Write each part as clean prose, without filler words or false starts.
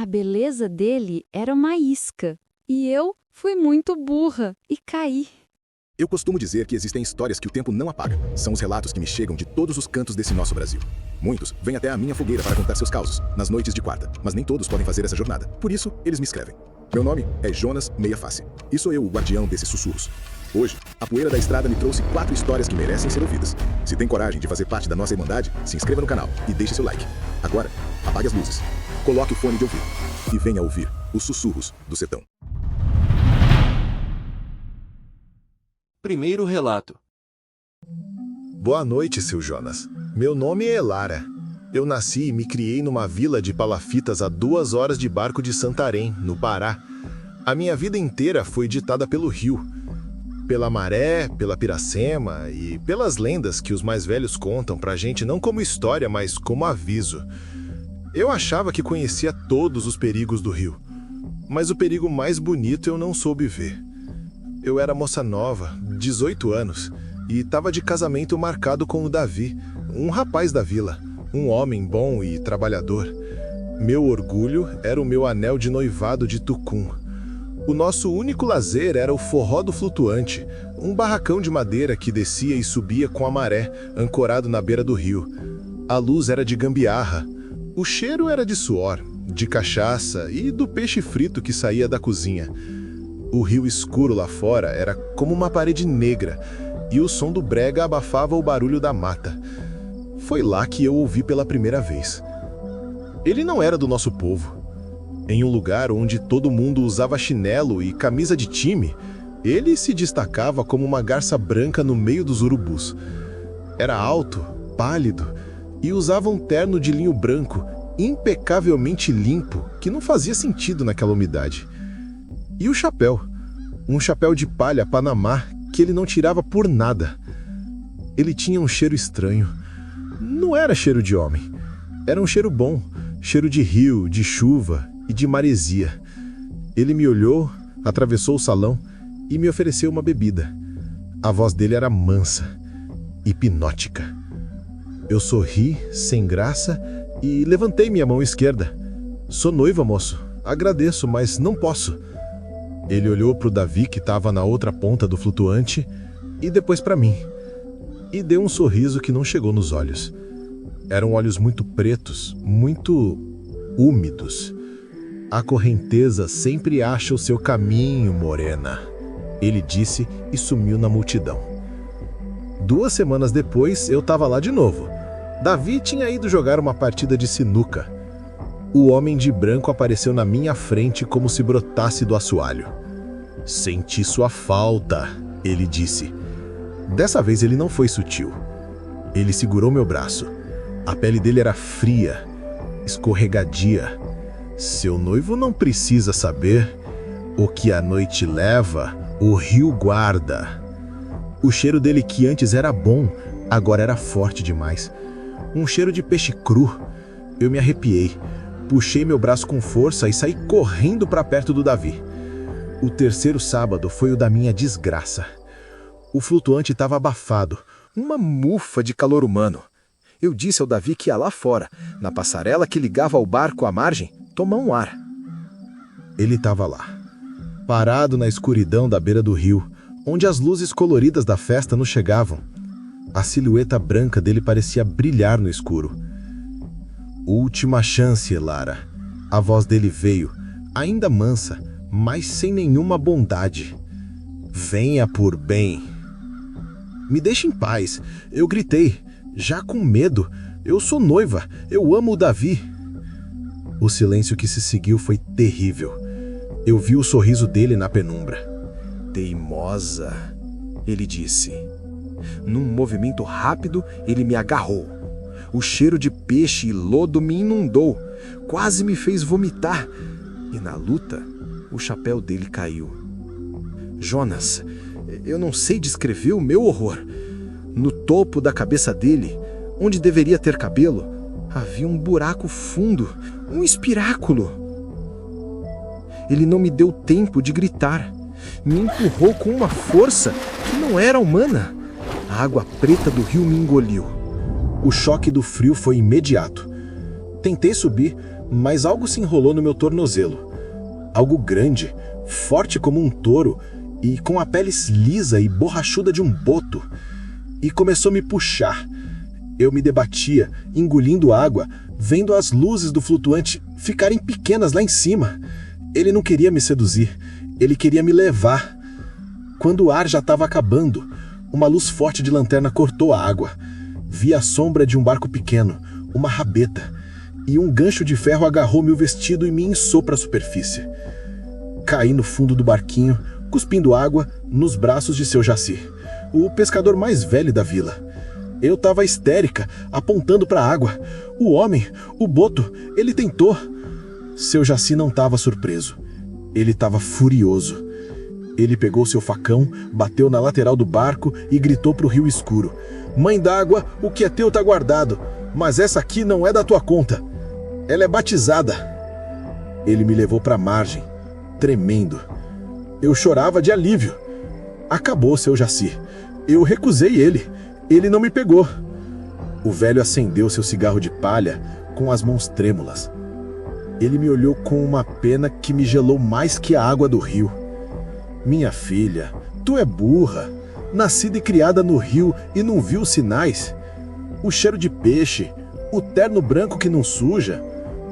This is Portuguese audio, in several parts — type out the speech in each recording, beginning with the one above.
A beleza dele era uma isca, e eu fui muito burra e caí. Eu costumo dizer que existem histórias que o tempo não apaga. São os relatos que me chegam de todos os cantos desse nosso Brasil. Muitos vêm até a minha fogueira para contar seus causos, nas noites de quarta, mas nem todos podem fazer essa jornada. Por isso, eles me escrevem. Meu nome é Jonas Meia Face, e sou eu o guardião desses sussurros. Hoje, a poeira da estrada me trouxe 4 histórias que merecem ser ouvidas. Se tem coragem de fazer parte da nossa irmandade, se inscreva no canal e deixe seu like. Agora, apague as luzes, coloque o fone de ouvido e venha ouvir os sussurros do sertão. Primeiro relato. Boa noite, seu Jonas. Meu nome é Elara. Eu nasci e me criei numa vila de palafitas a 2 horas de barco de Santarém, no Pará. A minha vida inteira foi ditada pelo rio. Pela maré, pela Piracema e pelas lendas que os mais velhos contam pra gente não como história, mas como aviso. Eu achava que conhecia todos os perigos do rio, mas o perigo mais bonito eu não soube ver. Eu era moça nova, 18 anos, e estava de casamento marcado com o Davi, um rapaz da vila, um homem bom e trabalhador. Meu orgulho era o meu anel de noivado de tucum. O nosso único lazer era o forró do flutuante, um barracão de madeira que descia e subia com a maré, ancorado na beira do rio. A luz era de gambiarra. O cheiro era de suor, de cachaça e do peixe frito que saía da cozinha. O rio escuro lá fora era como uma parede negra, e o som do brega abafava o barulho da mata. Foi lá que eu ouvi pela primeira vez. Ele não era do nosso povo. Em um lugar onde todo mundo usava chinelo e camisa de time, ele se destacava como uma garça branca no meio dos urubus. Era alto, pálido, e usava um terno de linho branco, impecavelmente limpo, que não fazia sentido naquela umidade. E o chapéu, um chapéu de palha Panamá que ele não tirava por nada. Ele tinha um cheiro estranho. Não era cheiro de homem. Era um cheiro bom, cheiro de rio, de chuva e de maresia. Ele me olhou, atravessou o salão e me ofereceu uma bebida. A voz dele era mansa, hipnótica. Eu sorri, sem graça, e levantei minha mão esquerda. Sou noiva, moço. Agradeço, mas não posso. Ele olhou para o Davi, que estava na outra ponta do flutuante, e depois para mim. E deu um sorriso que não chegou nos olhos. Eram olhos muito pretos, muito úmidos. A correnteza sempre acha o seu caminho, morena, ele disse e sumiu na multidão. 2 semanas depois, eu estava lá de novo. Davi tinha ido jogar uma partida de sinuca. O homem de branco apareceu na minha frente como se brotasse do assoalho. Senti sua falta, ele disse. Dessa vez ele não foi sutil. Ele segurou meu braço. A pele dele era fria, escorregadia. Seu noivo não precisa saber. O que a noite leva, o rio guarda. O cheiro dele, que antes era bom, agora era forte demais. Um cheiro de peixe cru. Eu me arrepiei. Puxei meu braço com força e saí correndo para perto do Davi. O 3º sábado foi o da minha desgraça. O flutuante estava abafado, uma mufa de calor humano. Eu disse ao Davi que ia lá fora, na passarela que ligava ao barco à margem, tomar um ar. Ele estava lá, parado na escuridão da beira do rio, onde as luzes coloridas da festa nos chegavam. A silhueta branca dele parecia brilhar no escuro. Última chance, Elara. A voz dele veio, ainda mansa, mas sem nenhuma bondade. Venha por bem. Me deixe em paz, eu gritei, já com medo. Eu sou noiva, eu amo o Davi. O silêncio que se seguiu foi terrível. Eu vi o sorriso dele na penumbra. Teimosa, ele disse. Num movimento rápido, ele me agarrou. O cheiro de peixe e lodo me inundou, quase me fez vomitar. E na luta, o chapéu dele caiu. Jonas, eu não sei descrever o meu horror. No topo da cabeça dele, onde deveria ter cabelo, havia um buraco fundo, um espiráculo. Ele não me deu tempo de gritar. Me empurrou com uma força que não era humana. A água preta do rio me engoliu. O choque do frio foi imediato. Tentei subir, mas algo se enrolou no meu tornozelo. Algo grande, forte como um touro e com a pele lisa e borrachuda de um boto. E começou a me puxar. Eu me debatia, engolindo água, vendo as luzes do flutuante ficarem pequenas lá em cima. Ele não queria me seduzir, ele queria me levar. Quando o ar já estava acabando, uma luz forte de lanterna cortou a água. Vi a sombra de um barco pequeno, uma rabeta, e um gancho de ferro agarrou meu vestido e me inçou para a superfície. Caí no fundo do barquinho, cuspindo água nos braços de seu Jaci, o pescador mais velho da vila. Eu estava histérica, apontando para a água. O homem, o boto, ele tentou. Seu Jaci não estava surpreso. Ele estava furioso. Ele pegou seu facão, bateu na lateral do barco e gritou para o rio escuro: "Mãe d'água, o que é teu tá guardado, mas essa aqui não é da tua conta. Ela é batizada." Ele me levou para a margem, tremendo. Eu chorava de alívio. Acabou seu Jaci. Eu recusei ele. Ele não me pegou. O velho acendeu seu cigarro de palha com as mãos trêmulas. Ele me olhou com uma pena que me gelou mais que a água do rio. "Minha filha, tu é burra. Nascida e criada no rio e não viu os sinais. O cheiro de peixe, o terno branco que não suja,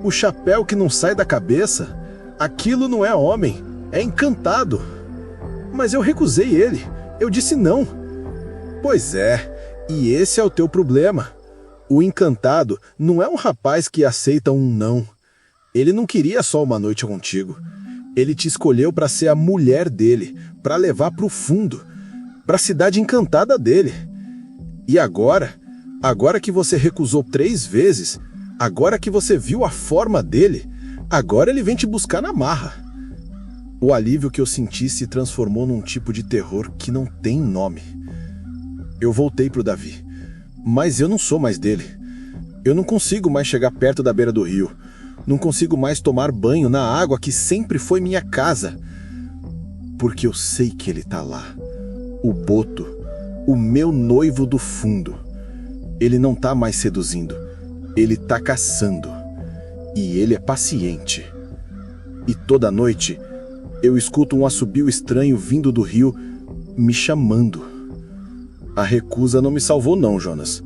o chapéu que não sai da cabeça. Aquilo não é homem, é encantado." Mas eu recusei ele. Eu disse não. "Pois é, e esse é o teu problema. O encantado não é um rapaz que aceita um não. Ele não queria só uma noite contigo. Ele te escolheu para ser a mulher dele, para levar para o fundo, para a cidade encantada dele. E agora que você recusou 3 vezes, agora que você viu a forma dele, agora ele vem te buscar na marra." O alívio que eu senti se transformou num tipo de terror que não tem nome. Eu voltei pro Davi, mas eu não sou mais dele. Eu não consigo mais chegar perto da beira do rio. Não consigo mais tomar banho na água que sempre foi minha casa. Porque eu sei que ele tá lá. O boto, o meu noivo do fundo. Ele não tá mais seduzindo. Ele tá caçando. E ele é paciente. E toda noite eu escuto um assobio estranho vindo do rio, me chamando. A recusa não me salvou não, Jonas.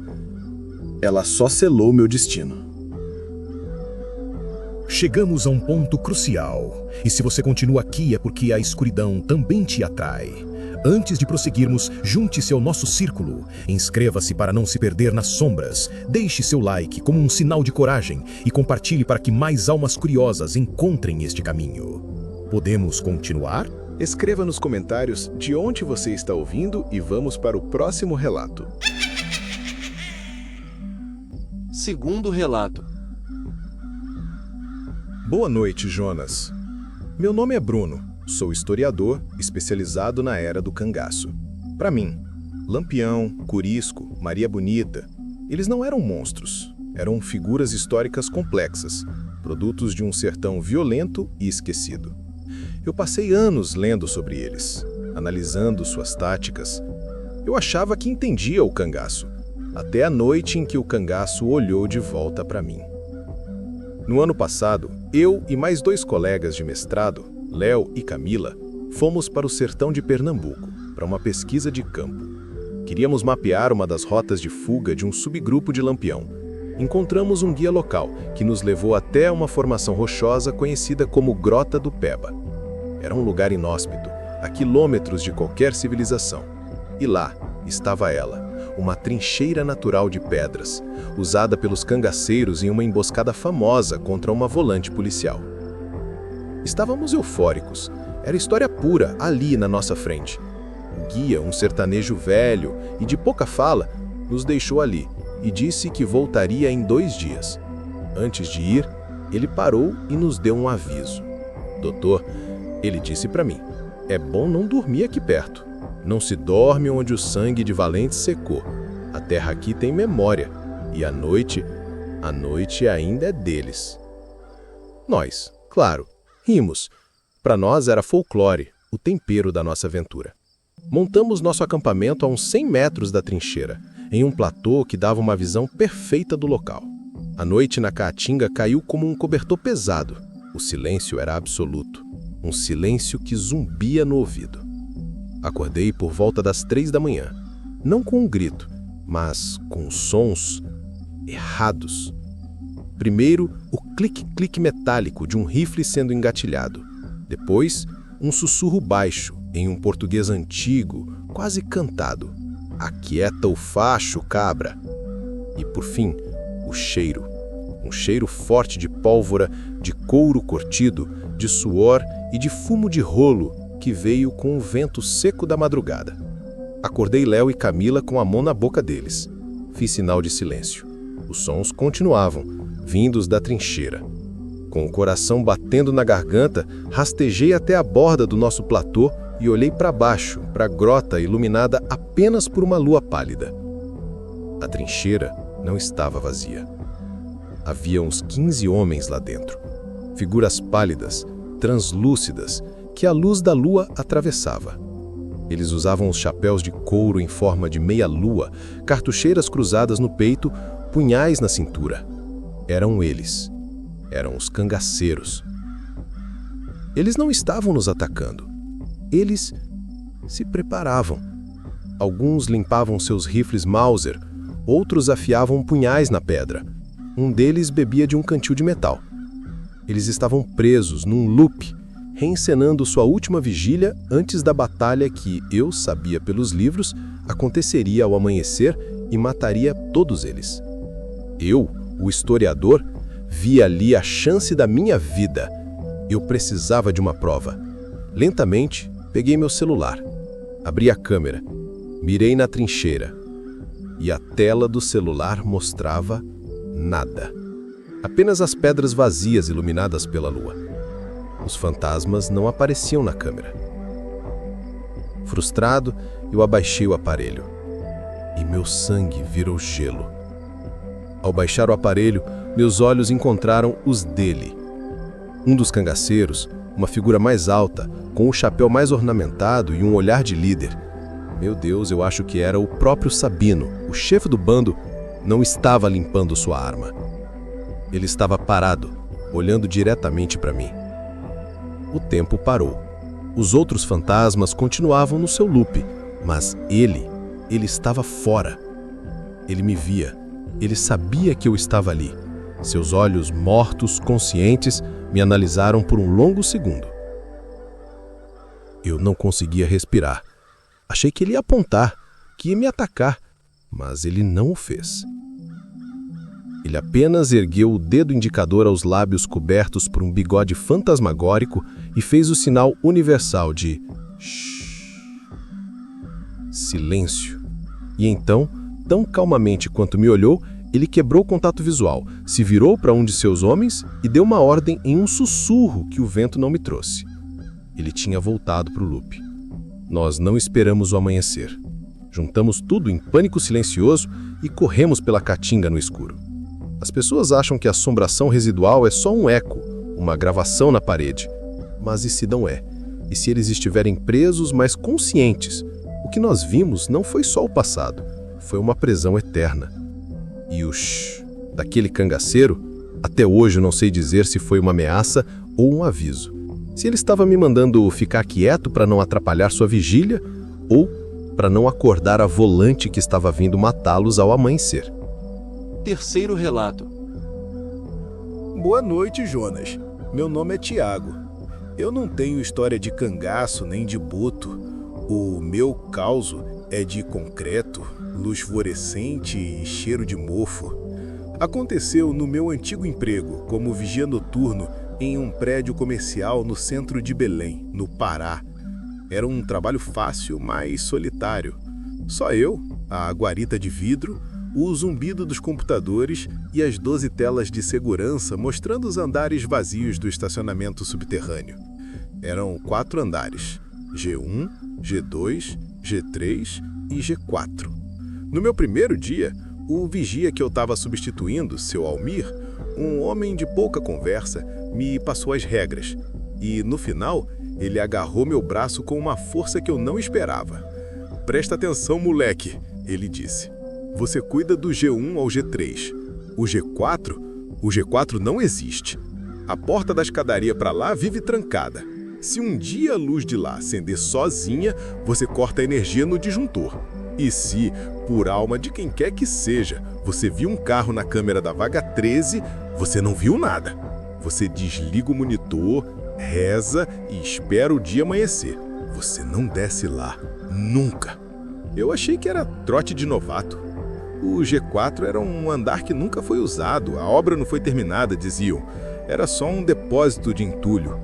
Ela só selou meu destino. Chegamos a um ponto crucial, e se você continua aqui é porque a escuridão também te atrai. Antes de prosseguirmos, junte-se ao nosso círculo, inscreva-se para não se perder nas sombras, deixe seu like como um sinal de coragem e compartilhe para que mais almas curiosas encontrem este caminho. Podemos continuar? Escreva nos comentários de onde você está ouvindo e vamos para o próximo relato. Segundo relato. Boa noite, Jonas. Meu nome é Bruno, sou historiador especializado na Era do Cangaço. Para mim, Lampião, Curisco, Maria Bonita, eles não eram monstros, eram figuras históricas complexas, produtos de um sertão violento e esquecido. Eu passei anos lendo sobre eles, analisando suas táticas. Eu achava que entendia o cangaço, até a noite em que o cangaço olhou de volta para mim. No ano passado, eu e mais 2 colegas de mestrado, Léo e Camila, fomos para o sertão de Pernambuco, para uma pesquisa de campo. Queríamos mapear uma das rotas de fuga de um subgrupo de Lampião. Encontramos um guia local, que nos levou até uma formação rochosa conhecida como Grota do Peba. Era um lugar inóspito, a quilômetros de qualquer civilização. E lá estava ela, uma trincheira natural de pedras, usada pelos cangaceiros em uma emboscada famosa contra uma volante policial. Estávamos eufóricos, era história pura ali na nossa frente. O guia, um sertanejo velho e de pouca fala, nos deixou ali e disse que voltaria em 2 dias. Antes de ir, ele parou e nos deu um aviso. "Doutor", ele disse para mim, "é bom não dormir aqui perto. Não se dorme onde o sangue de valentes secou. A terra aqui tem memória, e a noite ainda é deles." Nós, claro, rimos. Para nós era folclore, o tempero da nossa aventura. Montamos nosso acampamento a uns 100 metros da trincheira, em um platô que dava uma visão perfeita do local. A noite na Caatinga caiu como um cobertor pesado. O silêncio era absoluto. Um silêncio que zumbia no ouvido. Acordei por volta das 3 da manhã. Não com um grito, mas com sons errados. Primeiro, o clique-clique metálico de um rifle sendo engatilhado. Depois, um sussurro baixo, em um português antigo, quase cantado. Aquieta o facho, cabra. E, por fim, o cheiro. Um cheiro forte de pólvora, de couro curtido, de suor e de fumo de rolo que veio com o vento seco da madrugada. Acordei Léo e Camila com a mão na boca deles. Fiz sinal de silêncio. Os sons continuavam, vindos da trincheira. Com o coração batendo na garganta, rastejei até a borda do nosso platô e olhei para baixo, para a grota iluminada apenas por uma lua pálida. A trincheira não estava vazia. Havia uns 15 homens lá dentro. Figuras pálidas, translúcidas, que a luz da lua atravessava. Eles usavam os chapéus de couro em forma de meia-lua, cartucheiras cruzadas no peito, punhais na cintura. Eram eles. Eram os cangaceiros. Eles não estavam nos atacando. Eles se preparavam. Alguns limpavam seus rifles Mauser, outros afiavam punhais na pedra. Um deles bebia de um cantil de metal. Eles estavam presos num loop, reencenando sua última vigília antes da batalha que, eu sabia pelos livros, aconteceria ao amanhecer e mataria todos eles. Eu, o historiador, vi ali a chance da minha vida. Eu precisava de uma prova. Lentamente, peguei meu celular. Abri a câmera. Mirei na trincheira. E a tela do celular mostrava nada. Apenas as pedras vazias iluminadas pela lua. Os fantasmas não apareciam na câmera. Frustrado, eu abaixei o aparelho. E meu sangue virou gelo. Ao baixar o aparelho, meus olhos encontraram os dele. Um dos cangaceiros, uma figura mais alta, com o chapéu mais ornamentado e um olhar de líder. Meu Deus, eu acho que era o próprio Sabino, o chefe do bando, não estava limpando sua arma. Ele estava parado, olhando diretamente para mim. O tempo parou. Os outros fantasmas continuavam no seu loop, mas ele estava fora. Ele me via. Ele sabia que eu estava ali. Seus olhos mortos, conscientes, me analisaram por um longo segundo. Eu não conseguia respirar. Achei que ele ia apontar, que ia me atacar, mas ele não o fez. Ele apenas ergueu o dedo indicador aos lábios cobertos por um bigode fantasmagórico e fez o sinal universal de shhh. Silêncio. E então, tão calmamente quanto me olhou, ele quebrou o contato visual, se virou para um de seus homens e deu uma ordem em um sussurro que o vento não me trouxe. Ele tinha voltado para o loop. Nós não esperamos o amanhecer. Juntamos tudo em pânico silencioso e corremos pela Caatinga no escuro. As pessoas acham que a assombração residual é só um eco, uma gravação na parede. Mas e se não é? E se eles estiverem presos, mas conscientes? O que nós vimos não foi só o passado, foi uma prisão eterna. E o shh daquele cangaceiro, até hoje eu não sei dizer se foi uma ameaça ou um aviso. Se ele estava me mandando ficar quieto para não atrapalhar sua vigília ou para não acordar a volante que estava vindo matá-los ao amanhecer. Terceiro relato. Boa noite, Jonas. Meu nome é Tiago. Eu não tenho história de cangaço nem de boto. O meu causo é de concreto, luz fluorescente e cheiro de mofo. Aconteceu no meu antigo emprego como vigia noturno em um prédio comercial no centro de Belém, no Pará. Era um trabalho fácil, mas solitário. Só eu, a guarita de vidro, o zumbido dos computadores e as 12 telas de segurança mostrando os andares vazios do estacionamento subterrâneo. Eram 4 andares, G1, G2, G3 e G4. No meu primeiro dia, o vigia que eu estava substituindo, seu Almir, um homem de pouca conversa, me passou as regras. E, no final, ele agarrou meu braço com uma força que eu não esperava. "Presta atenção, moleque", ele disse. "Você cuida do G1 ao G3. O G4 O G4 não existe. A porta da escadaria para lá vive trancada. Se um dia a luz de lá acender sozinha, você corta a energia no disjuntor. E se, por alma de quem quer que seja, você viu um carro na câmera da vaga 13, você não viu nada. Você desliga o monitor, reza e espera o dia amanhecer. Você não desce lá, nunca. Eu achei que era trote de novato. O G4 era um andar que nunca foi usado, a obra não foi terminada, diziam. Era só um depósito de entulho.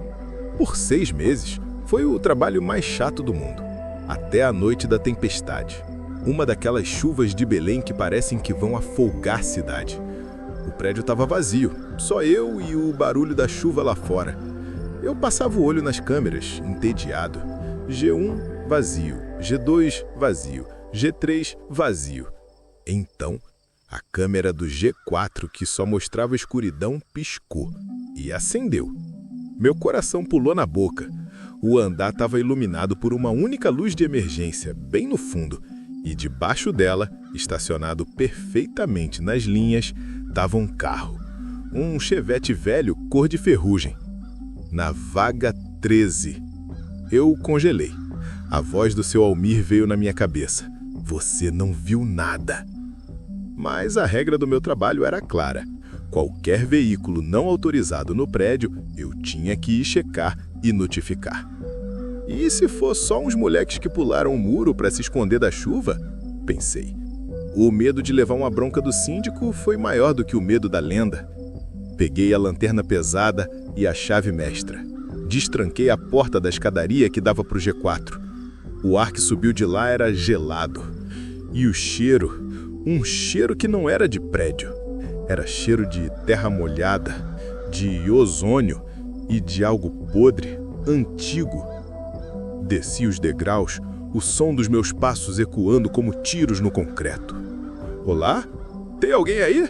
Por 6 meses, foi o trabalho mais chato do mundo. Até a noite da tempestade. Uma daquelas chuvas de Belém que parecem que vão afogar a cidade. O prédio estava vazio, só eu e o barulho da chuva lá fora. Eu passava o olho nas câmeras, entediado. G1, vazio. G2, vazio. G3, vazio. Então, a câmera do G4, que só mostrava escuridão, piscou e acendeu. Meu coração pulou na boca. O andar estava iluminado por uma única luz de emergência, bem no fundo, e debaixo dela, estacionado perfeitamente nas linhas, estava um carro. Um Chevette velho cor de ferrugem. Na vaga 13. Eu congelei. A voz do seu Almir veio na minha cabeça. Você não viu nada. Mas a regra do meu trabalho era clara. Qualquer veículo não autorizado no prédio, eu tinha que ir checar e notificar. E se for só uns moleques que pularam o muro para se esconder da chuva? Pensei. O medo de levar uma bronca do síndico foi maior do que o medo da lenda. Peguei a lanterna pesada e a chave mestra. Destranquei a porta da escadaria que dava para o G4. O ar que subiu de lá era gelado. E o cheiro, um cheiro que não era de prédio. Era cheiro de terra molhada, de ozônio e de algo podre, antigo. Desci os degraus, o som dos meus passos ecoando como tiros no concreto. Olá? Tem alguém aí?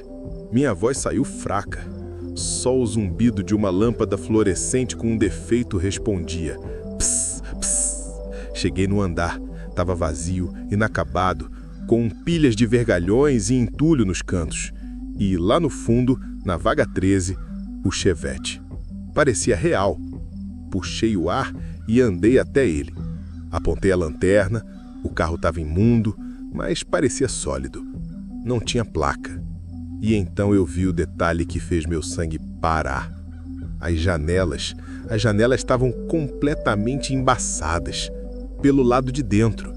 Minha voz saiu fraca. Só o zumbido de uma lâmpada fluorescente com um defeito respondia. Pss, pss. Cheguei no andar. Estava vazio, inacabado, com pilhas de vergalhões e entulho nos cantos. E lá no fundo, na vaga 13, o Chevette. Parecia real. Puxei o ar e andei até ele. Apontei a lanterna, o carro estava imundo, mas parecia sólido. Não tinha placa. E então eu vi o detalhe que fez meu sangue parar. As janelas estavam completamente embaçadas, pelo lado de dentro,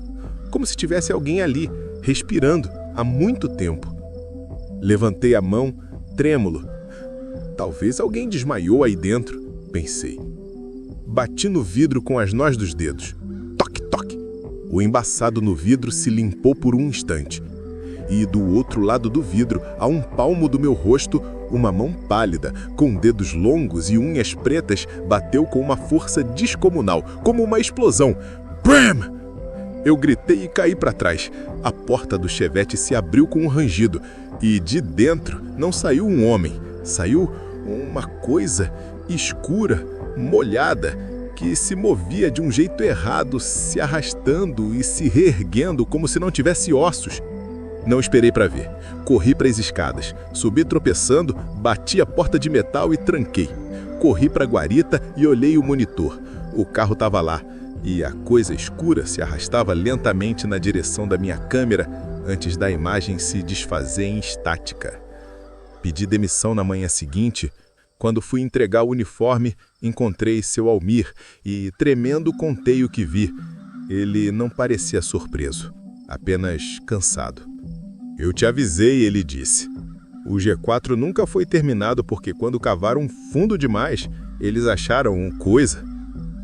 como se tivesse alguém ali, respirando, há muito tempo. Levantei a mão, trêmulo. Talvez alguém desmaiou aí dentro, pensei. Bati no vidro com as nós dos dedos. Toque, toque. O embaçado no vidro se limpou por um instante. E do outro lado do vidro, a um palmo do meu rosto, uma mão pálida, com dedos longos e unhas pretas, bateu com uma força descomunal, como uma explosão. Bram! Eu gritei e caí para trás. A porta do Chevette se abriu com um rangido. E de dentro não saiu um homem. Saiu uma coisa escura, molhada, que se movia de um jeito errado, se arrastando e se reerguendo como se não tivesse ossos. Não esperei para ver. Corri para as escadas. Subi tropeçando, bati a porta de metal e tranquei. Corri para a guarita e olhei o monitor. O carro estava lá. E a coisa escura se arrastava lentamente na direção da minha câmera antes da imagem se desfazer em estática. Pedi demissão na manhã seguinte. Quando fui entregar o uniforme, encontrei seu Almir e, tremendo, contei o que vi. Ele não parecia surpreso, apenas cansado. Eu te avisei, ele disse. O G4 nunca foi terminado porque quando cavaram fundo demais, eles acharam coisa.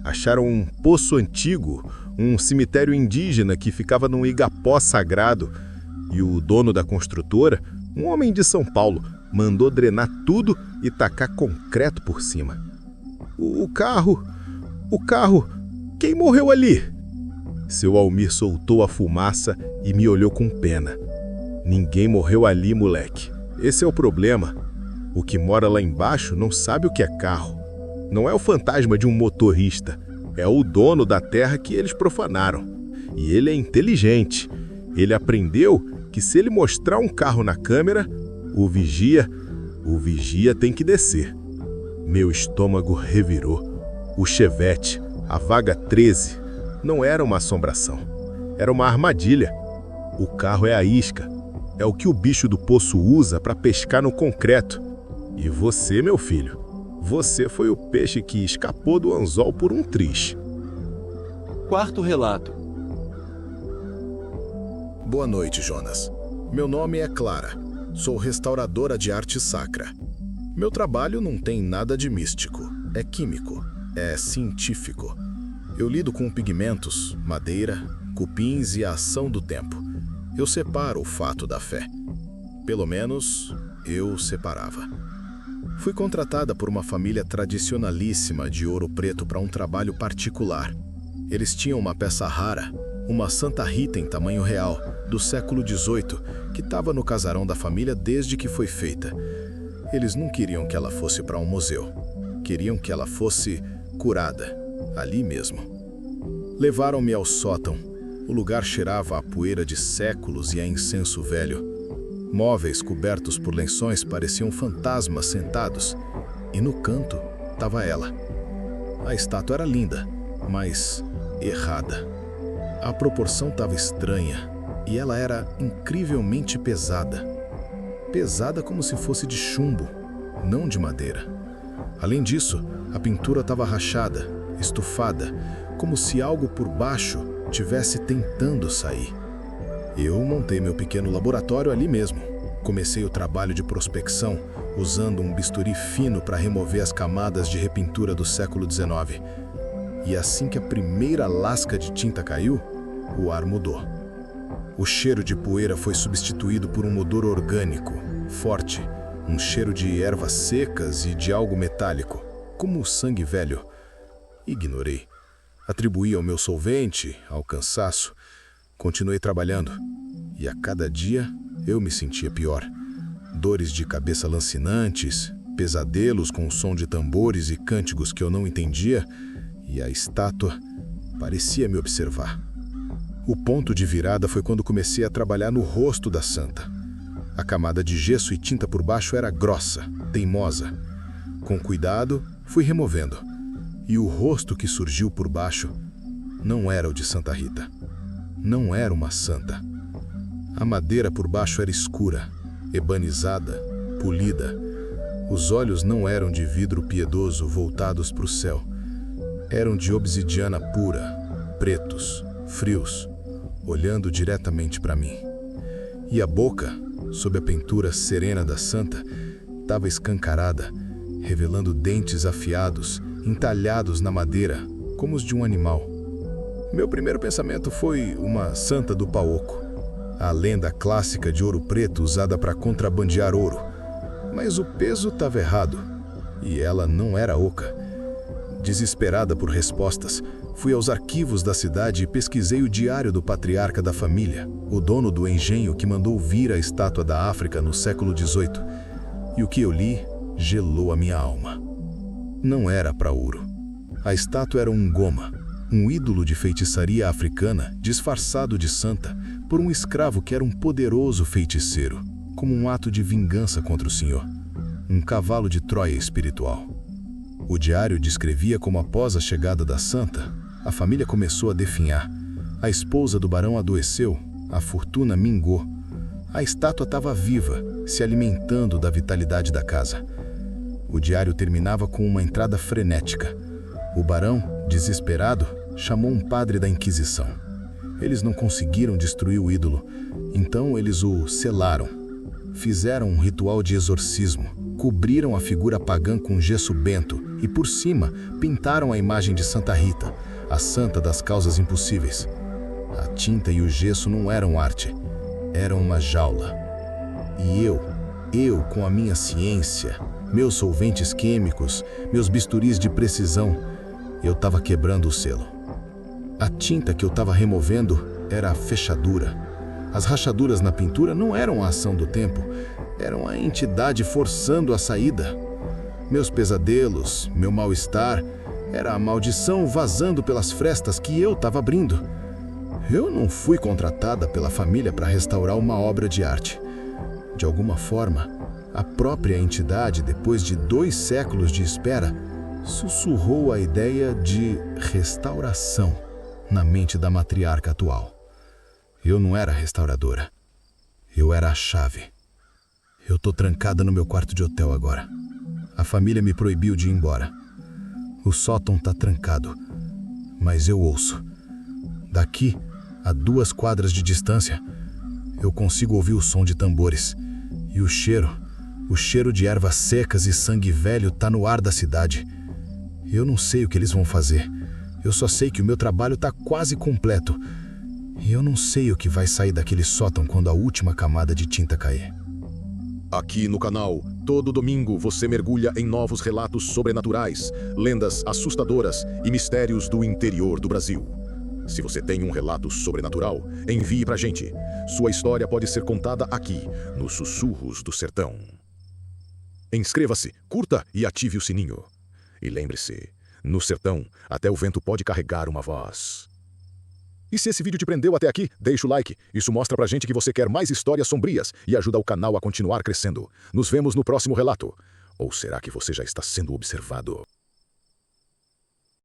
Acharam um poço antigo, um cemitério indígena que ficava num igapó sagrado. E o dono da construtora, um homem de São Paulo, mandou drenar tudo e tacar concreto por cima. O carro, quem morreu ali? Seu Almir soltou a fumaça e me olhou com pena. Ninguém morreu ali, moleque. Esse é o problema. O que mora lá embaixo não sabe o que é carro. Não é o fantasma de um motorista. É o dono da terra que eles profanaram. E ele é inteligente. Ele aprendeu que se ele mostrar um carro na câmera, o vigia O vigia tem que descer. Meu estômago revirou. O chevette, a vaga 13, não era uma assombração. Era uma armadilha. O carro é a isca. É o que o bicho do poço usa para pescar no concreto. E você, meu filho, você foi o peixe que escapou do anzol por um triz. Quarto relato. Boa noite, Jonas. Meu nome é Clara. Sou restauradora de arte sacra. Meu trabalho não tem nada de místico. É químico. É científico. Eu lido com pigmentos, madeira, cupins e a ação do tempo. Eu separo o fato da fé. Pelo menos, eu separava. Fui contratada por uma família tradicionalíssima de Ouro Preto para um trabalho particular. Eles tinham uma peça rara, uma Santa Rita em tamanho real, do século XVIII, que estava no casarão da família desde que foi feita. Eles não queriam que ela fosse para um museu. Queriam que ela fosse curada, ali mesmo. Levaram-me ao sótão. O lugar cheirava a poeira de séculos e a incenso velho. Móveis cobertos por lençóis pareciam fantasmas sentados. E no canto estava ela. A estátua era linda, mas errada. A proporção estava estranha e ela era incrivelmente pesada. Pesada como se fosse de chumbo, não de madeira. Além disso, a pintura estava rachada, estufada, como se algo por baixo tivesse tentando sair. Eu montei meu pequeno laboratório ali mesmo. Comecei o trabalho de prospecção, usando um bisturi fino para remover as camadas de repintura do século XIX. E assim que a primeira lasca de tinta caiu, o ar mudou. O cheiro de poeira foi substituído por um odor orgânico, forte, um cheiro de ervas secas e de algo metálico, como o sangue velho. Ignorei. Atribuí ao meu solvente, ao cansaço. Continuei trabalhando. E a cada dia eu me sentia pior. Dores de cabeça lancinantes, pesadelos com o som de tambores e cânticos que eu não entendia, e a estátua parecia me observar. O ponto de virada foi quando comecei a trabalhar no rosto da santa. A camada de gesso e tinta por baixo era grossa, teimosa. Com cuidado, fui removendo. E o rosto que surgiu por baixo não era o de Santa Rita. Não era uma santa. A madeira por baixo era escura, ebanizada, polida. Os olhos não eram de vidro piedoso voltados para o céu. Eram de obsidiana pura, pretos, frios, olhando diretamente para mim. E a boca, sob a pintura serena da santa, estava escancarada, revelando dentes afiados, entalhados na madeira, como os de um animal. Meu primeiro pensamento foi uma santa do Paoco, a lenda clássica de Ouro Preto usada para contrabandear ouro. Mas o peso estava errado, e ela não era oca. Desesperada por respostas, fui aos arquivos da cidade e pesquisei o diário do patriarca da família, o dono do engenho que mandou vir a estátua da África no século XVIII. E o que eu li gelou a minha alma. Não era para ouro. A estátua era um goma, um ídolo de feitiçaria africana disfarçado de santa por um escravo que era um poderoso feiticeiro, como um ato de vingança contra o senhor. Um cavalo de Troia espiritual. O diário descrevia como após a chegada da santa, a família começou a definhar. A esposa do barão adoeceu, a fortuna mingou. A estátua estava viva, se alimentando da vitalidade da casa. O diário terminava com uma entrada frenética. O barão, desesperado, chamou um padre da Inquisição. Eles não conseguiram destruir o ídolo, então eles o selaram. Fizeram um ritual de exorcismo, cobriram a figura pagã com gesso bento e, por cima, pintaram a imagem de Santa Rita, a santa das causas impossíveis. A tinta e o gesso não eram arte, eram uma jaula. E eu com a minha ciência, meus solventes químicos, meus bisturis de precisão, eu estava quebrando o selo. A tinta que eu estava removendo era a fechadura. As rachaduras na pintura não eram a ação do tempo, eram a entidade forçando a saída. Meus pesadelos, meu mal-estar, era a maldição vazando pelas frestas que eu estava abrindo. Eu não fui contratada pela família para restaurar uma obra de arte. De alguma forma, A própria entidade, depois de 2 séculos de espera, sussurrou a ideia de restauração na mente da matriarca atual. Eu não era restauradora. Eu era a chave. Eu tô trancada no meu quarto de hotel agora. A família me proibiu de ir embora. O sótão tá trancado, mas eu ouço. Daqui, a 2 quadras de distância, eu consigo ouvir o som de tambores. E o cheiro de ervas secas e sangue velho tá no ar da cidade. Eu não sei o que eles vão fazer. Eu só sei que o meu trabalho tá quase completo. E eu não sei o que vai sair daquele sótão quando a última camada de tinta cair. Aqui no canal, todo domingo você mergulha em novos relatos sobrenaturais, lendas assustadoras e mistérios do interior do Brasil. Se você tem um relato sobrenatural, envie pra gente. Sua história pode ser contada aqui, nos Sussurros do Sertão. Inscreva-se, curta e ative o sininho. E lembre-se, no sertão, até o vento pode carregar uma voz. E se esse vídeo te prendeu até aqui, deixa o like. Isso mostra pra gente que você quer mais histórias sombrias e ajuda o canal a continuar crescendo. Nos vemos no próximo relato. Ou será que você já está sendo observado?